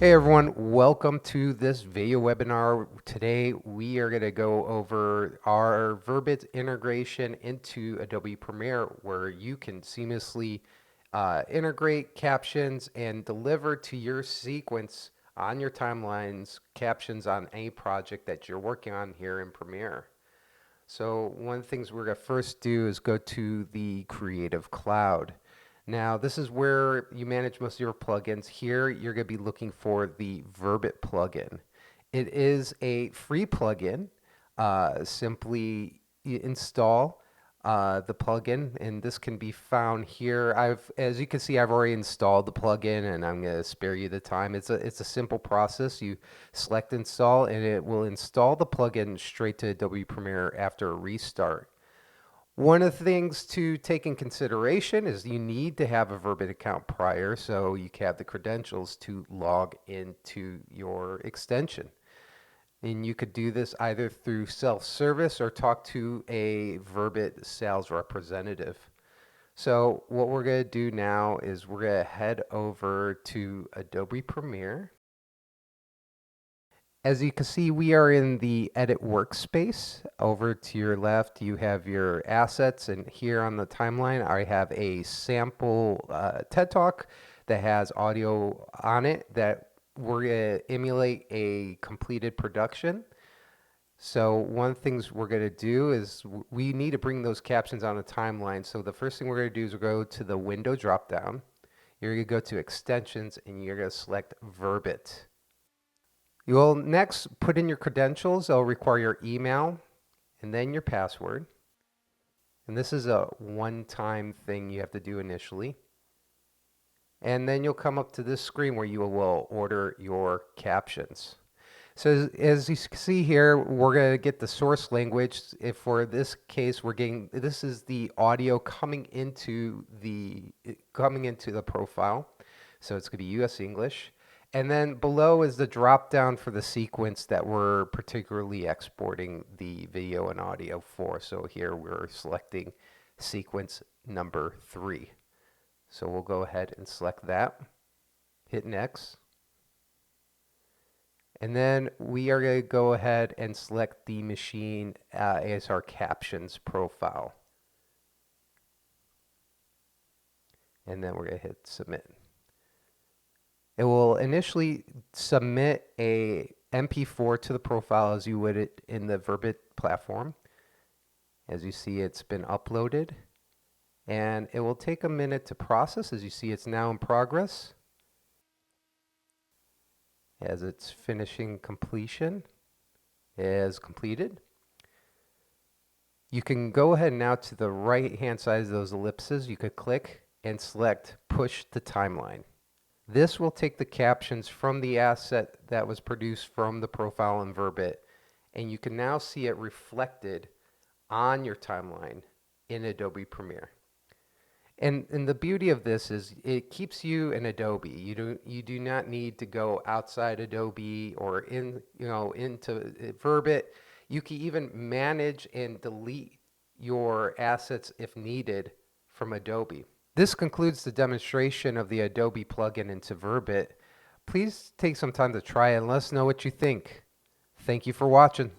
Hey everyone, welcome to this video webinar. Today we are going to go over our Verbit integration into Adobe Premiere, where you can seamlessly integrate captions and deliver to your sequence on your timelines captions on any project that you're working on here in Premiere. So one of the things we're going to first do is go to the Creative Cloud. Now, this is where you manage most of your plugins. Here, you're going to be looking for the Verbit plugin. It is a free plugin. Simply install the plugin, and this can be found here. As you can see, I've already installed the plugin, and I'm going to spare you the time. It's a simple process. You select install, and it will install the plugin straight to Adobe Premiere after a restart. One of the things to take in consideration is you need to have a Verbit account prior so you can have the credentials to log into your extension. And you could do this either through self-service or talk to a Verbit sales representative. So what we're going to do now is we're going to head over to Adobe Premiere. As you can see, we are in the edit workspace. Over to your left, you have your assets, and here on the timeline, I have a sample TED Talk that has audio on it that we're going to emulate a completed production. So one of the things we're going to do is we need to bring those captions on a timeline. So the first thing we're going to do is go to the window drop down. You're going to go to extensions, and you're going to select Verbit. You will next put in your credentials. They'll require your email and then your password. And this is a one-time thing you have to do initially. And then you'll come up to this screen where you will order your captions. So as you see here, we're going to get the source language. If for this case, this is the audio coming into the profile. So it's going to be US English. And then below is the drop down for the sequence that we're particularly exporting the video and audio for. So here we're selecting sequence number 3. So we'll go ahead and select that, hit next. And then we are going to go ahead and select the machine as our captions profile. And then we're going to hit submit. It will initially submit a MP4 to the profile as you would it in the Verbit platform. As you see, it's been uploaded. And it will take a minute to process. As you see, it's now in progress. As it's finishing completion, it is completed. You can go ahead now to the right-hand side of those ellipses. You could click and select Push to Timeline. This will take the captions from the asset that was produced from the profile in Verbit, and you can now see it reflected on your timeline in Adobe Premiere. And the beauty of this is it keeps you in Adobe. You do not need to go outside Adobe or into Verbit. You can even manage and delete your assets if needed from Adobe. This concludes the demonstration of the Adobe plugin into Verbit. Please take some time to try it and let us know what you think. Thank you for watching.